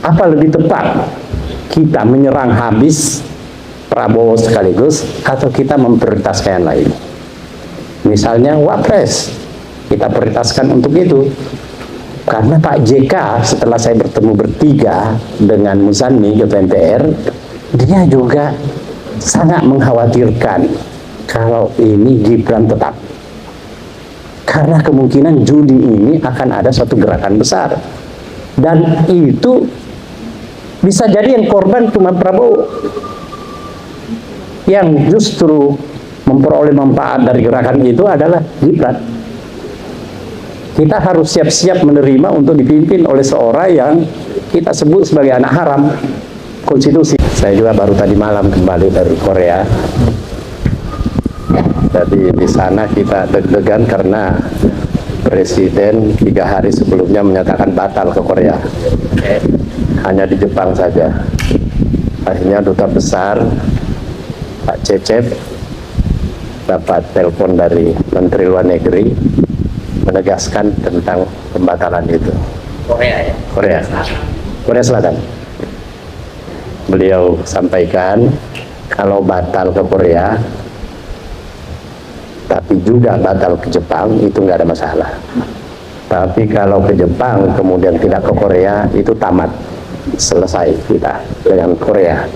apa lebih tepat, kita menyerang habis Prabowo sekaligus atau kita memprioritaskan yang lain? Misalnya Wapres, kita prioritaskan untuk itu. Karena Pak JK setelah saya bertemu bertiga dengan Muzani Ketua MPR, dia juga sangat mengkhawatirkan kalau ini Gibran tetap. Karena kemungkinan Juni ini akan ada suatu gerakan besar. Dan itu bisa jadi yang korban cuma Prabowo. Yang justru memperoleh manfaat dari gerakan itu adalah Gibran. Kita harus siap-siap menerima untuk dipimpin oleh seorang yang kita sebut sebagai anak haram konstitusi. Saya juga baru tadi malam kembali dari Korea. Jadi di sana kita deg-degan karena Presiden 3 hari sebelumnya menyatakan batal ke Korea. Hanya di Jepang saja. Akhirnya Duta Besar Pak Cecep dapat telepon dari Menteri Luar Negeri menegaskan tentang pembatalan itu. Korea ya? Korea Selatan. Beliau sampaikan kalau batal ke Korea tapi juga batal ke Jepang itu nggak ada masalah. Tapi kalau ke Jepang kemudian tidak ke Korea itu tamat, selesai kita dengan Korea.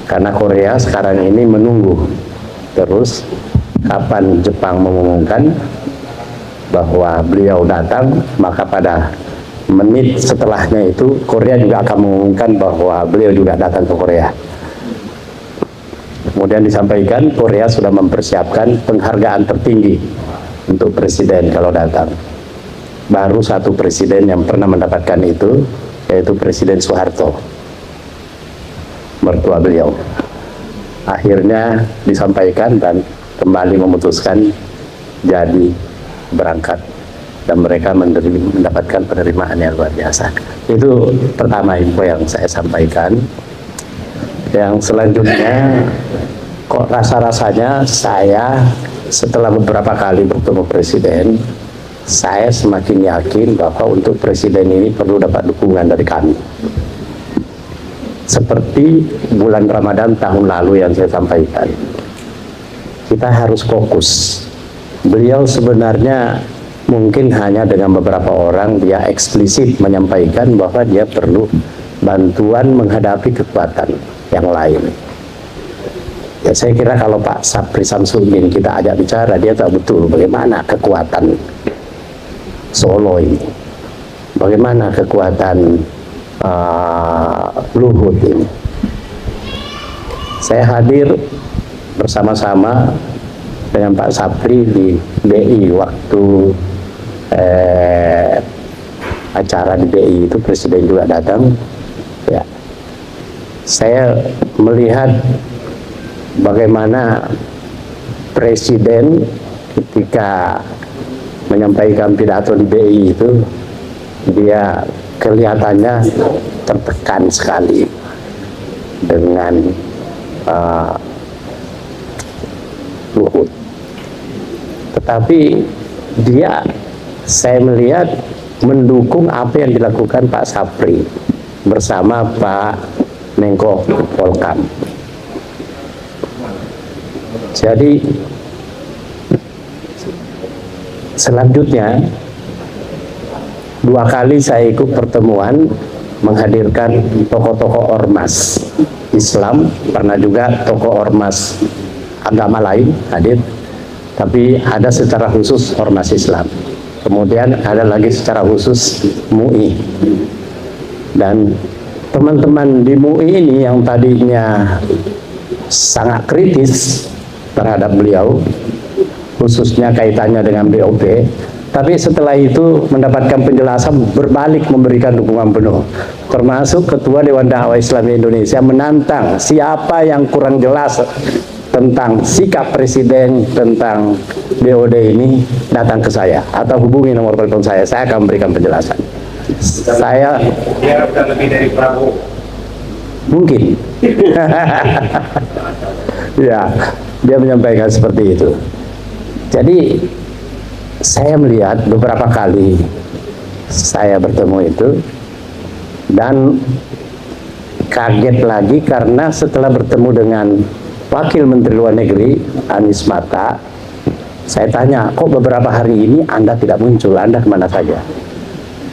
Karena Korea sekarang ini menunggu terus kapan Jepang mengumumkan bahwa beliau datang, maka pada menit setelahnya itu Korea juga akan mengumumkan bahwa beliau juga datang ke Korea. Kemudian disampaikan Korea sudah mempersiapkan penghargaan tertinggi untuk presiden kalau datang. Baru satu presiden yang pernah mendapatkan itu, yaitu Presiden Soeharto, mertua beliau. Akhirnya disampaikan dan kembali memutuskan jadi berangkat dan mereka mendapatkan penerimaan yang luar biasa. Itu pertama info yang saya sampaikan. Yang selanjutnya, kok rasa-rasanya saya setelah beberapa kali bertemu presiden, saya semakin yakin bahwa untuk presiden ini perlu dapat dukungan dari kami. Seperti bulan Ramadan tahun lalu yang saya sampaikan, kita harus fokus. Beliau sebenarnya mungkin hanya dengan beberapa orang dia eksplisit menyampaikan bahwa dia perlu bantuan menghadapi kekuatan yang lain. Ya, saya kira kalau Pak Sapri Samsudin kita ajak bicara, dia tahu betul bagaimana kekuatan Solo ini, bagaimana kekuatan Luhut ini. Saya hadir bersama-sama dengan Pak Sapri di BI waktu acara di BI itu, presiden juga datang. Ya, saya melihat bagaimana presiden ketika menyampaikan pidato di BI itu, dia kelihatannya tertekan sekali dengan Luhut. Tetapi dia, saya melihat mendukung apa yang dilakukan Pak Sapri bersama Pak Menko Polkam. Jadi selanjutnya 2 kali saya ikut pertemuan menghadirkan tokoh-tokoh ormas Islam, pernah juga tokoh ormas agama lain hadir, tapi ada secara khusus ormas Islam. Kemudian ada lagi secara khusus MUI. Dan teman-teman di MUI ini yang tadinya sangat kritis terhadap beliau, khususnya kaitannya dengan BOP, tapi setelah itu mendapatkan penjelasan, berbalik memberikan dukungan penuh. Termasuk Ketua Dewan Dakwah Islam Indonesia menantang siapa yang kurang jelas tentang sikap presiden tentang BOD ini, datang ke saya atau hubungi nomor telepon saya akan memberikan penjelasan. Saya diharapkan lebih dari Prabowo. mungkin ya, dia menyampaikan seperti itu. Jadi saya melihat beberapa kali saya bertemu itu, Dan kaget lagi karena setelah bertemu dengan Wakil Menteri Luar Negeri Anies Mata, saya tanya, kok beberapa hari ini Anda tidak muncul, Anda kemana saja?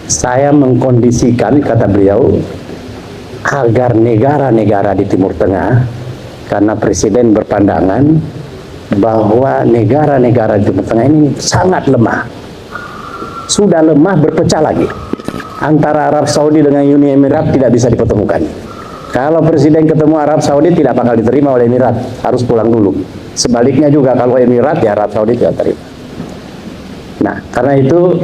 Saya mengkondisikan, kata beliau, agar negara-negara di Timur Tengah, karena Presiden berpandangan bahwa negara-negara di Timur Tengah ini sangat lemah, sudah lemah berpecah lagi. Antara Arab Saudi dengan Uni Emirat tidak bisa dipertemukan. Kalau Presiden ketemu Arab Saudi tidak bakal diterima oleh Emirat, harus pulang dulu. Sebaliknya juga kalau Emirat ya Arab Saudi tidak terima. Nah, karena itu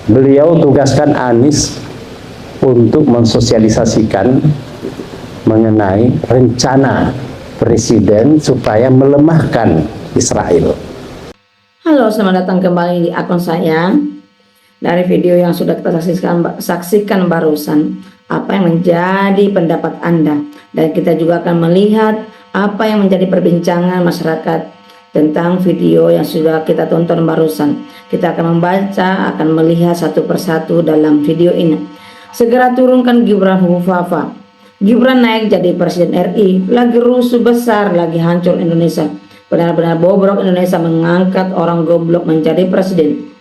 beliau tugaskan Anies untuk mensosialisasikan mengenai rencana Presiden supaya melemahkan Israel. Halo, selamat datang kembali di akun saya. Dari video yang sudah kita saksikan barusan, apa yang menjadi pendapat Anda, dan kita juga akan melihat apa yang menjadi perbincangan masyarakat tentang video yang sudah kita tonton barusan. Kita akan membaca, akan melihat satu persatu dalam video ini. Segera turunkan Gibran Hufafa. Gibran naik jadi Presiden RI, lagi rusuh besar, lagi hancur Indonesia. Benar-benar bobrok Indonesia mengangkat orang goblok menjadi presiden.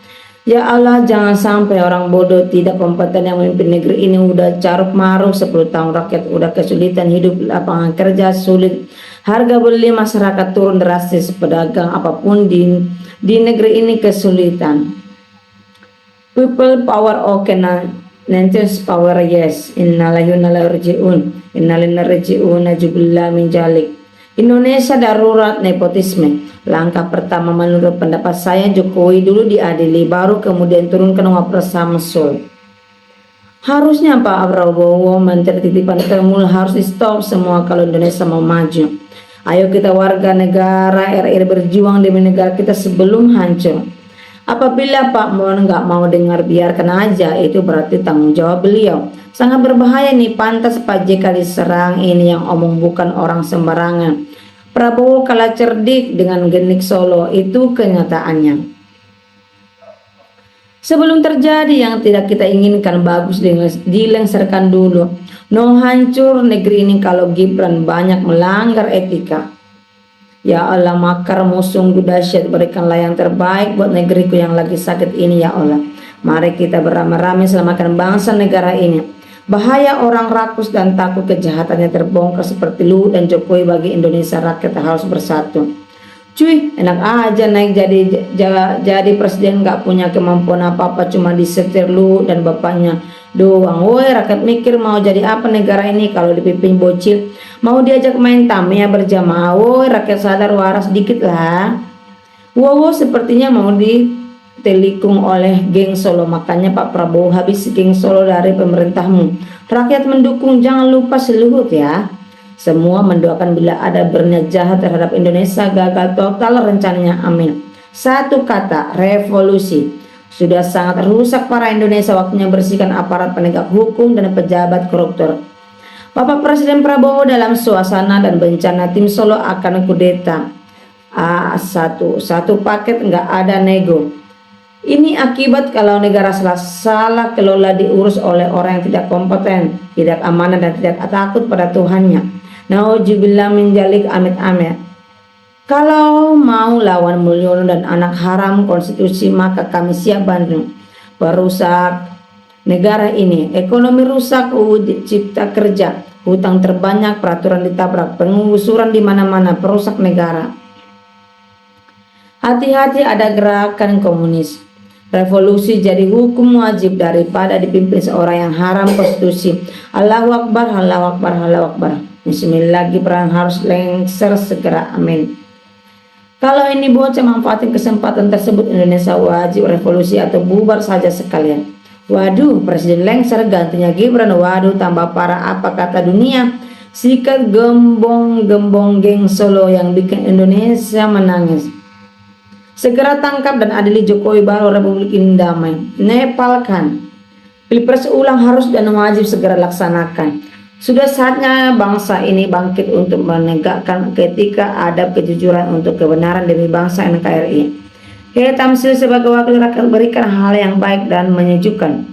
Ya Allah, jangan sampai orang bodoh tidak kompeten yang memimpin negeri ini. Udah caruk maruk 10 tahun rakyat udah kesulitan hidup, lapangan kerja sulit, harga beli masyarakat turun drastis, pedagang apapun di negeri ini kesulitan. People power oke, Nanti's power yes. Innalillahi wa inna ilaihi raji'un. Innalillahi raji'un najubillah min jalik. Indonesia darurat nepotisme. Langkah pertama menurut pendapat saya, Jokowi dulu diadili, baru kemudian turunkan Wapres Samsul. Harusnya Pak Prabowo Menteri titipan termul harus di stop semua kalau Indonesia mau maju. Ayo kita warga negara RI berjuang demi negara kita sebelum hancur. Apabila Pak Mon nggak mau dengar, biarkan aja, itu berarti tanggung jawab beliau. Sangat berbahaya nih, pantas Pak JK diserang, ini yang omong bukan orang sembarangan. Prabowo kalah cerdik dengan Genik Solo, itu kenyataannya. Sebelum terjadi yang tidak kita inginkan, bagus dilengserkan dulu. No hancur negeri ini kalau Gibran banyak melanggar etika. Ya Allah, makar musuh dahsyat, berikanlah yang terbaik buat negeriku yang lagi sakit ini ya Allah. Mari kita beramai-ramai selamatkan bangsa negara ini. Bahaya orang rakus dan takut kejahatannya terbongkar seperti Luhut dan Jokowi. Bagi Indonesia rakyat harus bersatu. Cuy, enak aja naik jadi presiden nggak punya kemampuan apa-apa, cuma disetir Luhut dan bapaknya doang. Woi, rakyat mikir mau jadi apa negara ini kalau dipimpin bocil? Mau diajak main Tamiya berjamaah? Woi, rakyat sadar waras dikit lah. Wow, sepertinya mau ditelikung oleh geng Solo. Makanya Pak Prabowo habis geng Solo dari pemerintahmu. Rakyat mendukung, jangan lupa Luhut ya. Semua mendoakan bila ada berniat jahat terhadap Indonesia gagal total rencananya, amin. Satu kata, revolusi. Sudah sangat rusak para Indonesia, waktunya bersihkan aparat penegak hukum dan pejabat koruptor. Bapak Presiden Prabowo dalam suasana dan bencana tim Solo akan kudeta. Satu paket, nggak ada nego. Ini akibat kalau negara salah kelola, diurus oleh orang yang tidak kompeten, tidak amanah dan tidak takut pada Tuhannya. Nauzubillah min jalik, amit-amit. Kalau mau lawan Mulyono dan anak haram konstitusi, maka kami siap bantu. Perusak negara ini, ekonomi rusak, cipta kerja, hutang terbanyak, peraturan ditabrak, penggusuran di mana-mana, perusak negara. Hati-hati, ada gerakan komunis. Revolusi jadi hukum wajib daripada dipimpin seorang yang haram konstitusi. Allahu Akbar, Allahu Akbar, Allahu Akbar. Bismillah, Gibran harus lengser segera, amin. Kalau ini bocah manfaatin kesempatan tersebut, Indonesia wajib revolusi atau bubar saja sekalian. Waduh, Presiden lengser gantinya Gibran. Waduh, tambah parah apa kata dunia. Sikat gembong geng Solo yang bikin Indonesia menangis. Segera tangkap dan adili Jokowi, baru Republik ini damai. Nepalkan. Pilpres ulang harus dan wajib segera laksanakan. Sudah saatnya bangsa ini bangkit untuk menegakkan etika, adab, kejujuran untuk kebenaran demi bangsa NKRI. Tamsil sebagai wakil rakyat berikan hal yang baik dan menyejukkan.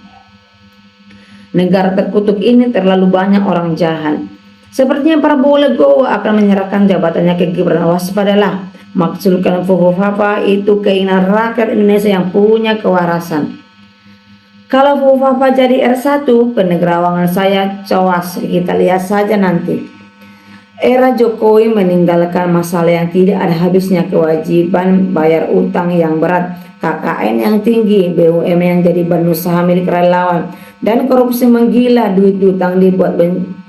Negara terkutuk ini terlalu banyak orang jahat. Sepertinya Prabowo legowo akan menyerahkan jabatannya ke Gibran. Waspadalah, maksudkan Fufufafa itu keinginan rakyat Indonesia yang punya kewarasan. Kalau Fufufafa jadi R1, kenegarawanan saya cawas. Kita lihat saja nanti. Era Jokowi meninggalkan masalah yang tidak ada habisnya, kewajiban bayar utang yang berat, KKN yang tinggi, BUMN yang jadi badan usaha milik relawan, dan korupsi menggila, duit utang dibuat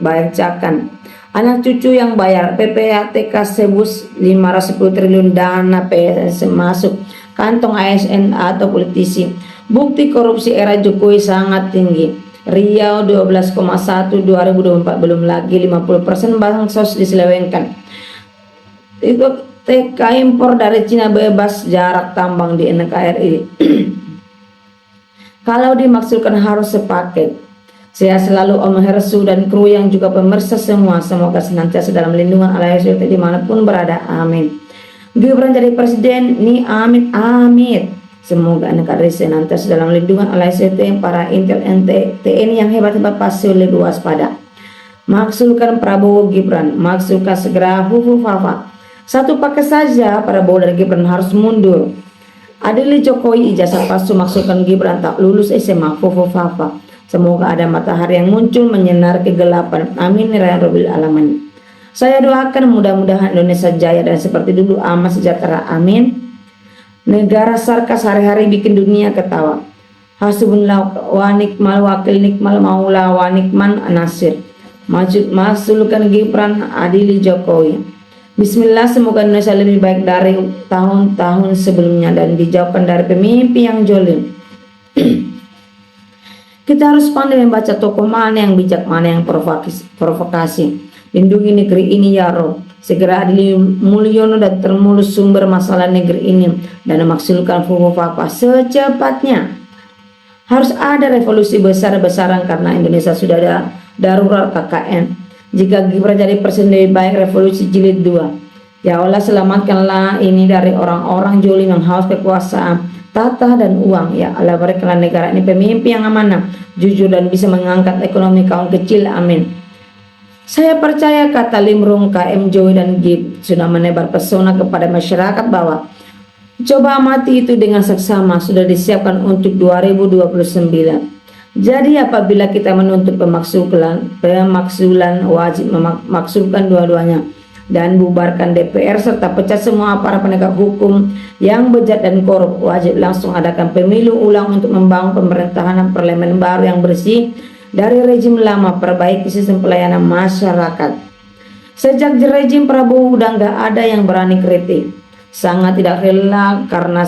bancakan. Anak cucu yang bayar, PPATK sebus 510 triliun dana PSS masuk kantong ASN atau politisi. Bukti korupsi era Jokowi sangat tinggi. Riau 12,1 2024, belum lagi 50% bansos diselewengkan. Itu TK impor dari Cina bebas jarak tambang di NKRI. Kalau dimaksudkan harus sepaket. Saya selalu Om Hersu dan kru yang juga pemirsa semua, semoga senantiasa dalam lindungan Allah SWT dimanapun berada, amin. Gibran jadi presiden nih, amin amin. Semoga NKRI senantiasa dalam lindungan Allah SWT, para intel TNI yang hebat-hebat pasti lebih waspada. Maksudkan Prabowo Gibran, maksudkan segera Fufufafa. Satu paket saja, Prabowo dan Gibran harus mundur. Adili Jokowi ijazah palsu, maksudkan Gibran tak lulus SMA, Fufufafa. Semoga ada matahari yang muncul menyinar kegelapan. Amin ya Rabbil Alamin. Saya doakan mudah-mudahan Indonesia jaya dan seperti dulu aman sejahtera. Amin. Negara sarkas hari-hari bikin dunia ketawa. Hasbunallah wa ni'mal wakil, nikmal maula wa ni'man nasir. Masukkan Gibran, adili Jokowi. Bismillah, semoga Indonesia lebih baik dari tahun-tahun sebelumnya dan dijauhkan dari pemimpin yang jolim. Kita harus pandai membaca tokoh mana yang bijak, mana yang provokasi. Lindungi negeri ini ya Rob. Segera adili Mulyono dan termulus sumber masalah negeri ini dan memaksimalkan Fufufafa secepatnya. Harus ada revolusi besar-besaran karena Indonesia sudah ada darurat KKN. Jika Gibran jadi presiden lebih baik revolusi jilid 2. Ya Allah, selamatkanlah ini dari orang-orang jolim yang haus kekuasaan, tahta dan uang. Ya Allah, berikanlah negara ini pemimpin yang amanah, jujur dan bisa mengangkat ekonomi kaum kecil. Amin. Saya percaya kata Limrung, KM Joy dan Gib sudah menebar pesona kepada masyarakat bahwa coba mati itu dengan seksama sudah disiapkan untuk 2029. Jadi apabila kita menuntut pemaksulan wajib memaksulkan dua-duanya dan bubarkan DPR serta pecat semua para penegak hukum yang bejat dan korup. Wajib langsung adakan pemilu ulang untuk membangun pemerintahan dan parlemen baru yang bersih dari rezim lama, perbaiki sistem pelayanan masyarakat. Sejak rezim Prabowo udah nggak ada yang berani kritik. Sangat tidak rela karena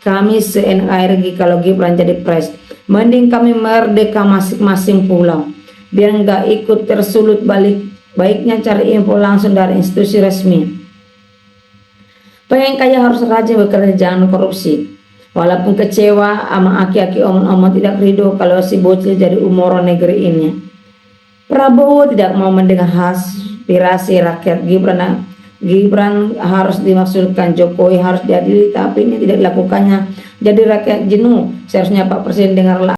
kami se-NKRI kalau Gibran jadi pres. Mending kami merdeka masing-masing pulau. Biar nggak ikut tersulut balik. Baiknya cari info langsung dari institusi resmi. Pengen kaya harus rajin bekerja, jangan korupsi. Walaupun kecewa sama aki-aki omong-omong tidak ridho kalau si bocil jadi umoro negeri ini. Prabowo tidak mau mendengar aspirasi rakyat. Gibran harus dimaksudkan, Jokowi harus diadili, tapi ini tidak dilakukannya. Jadi rakyat jenuh. Seharusnya Pak Presiden dengarlah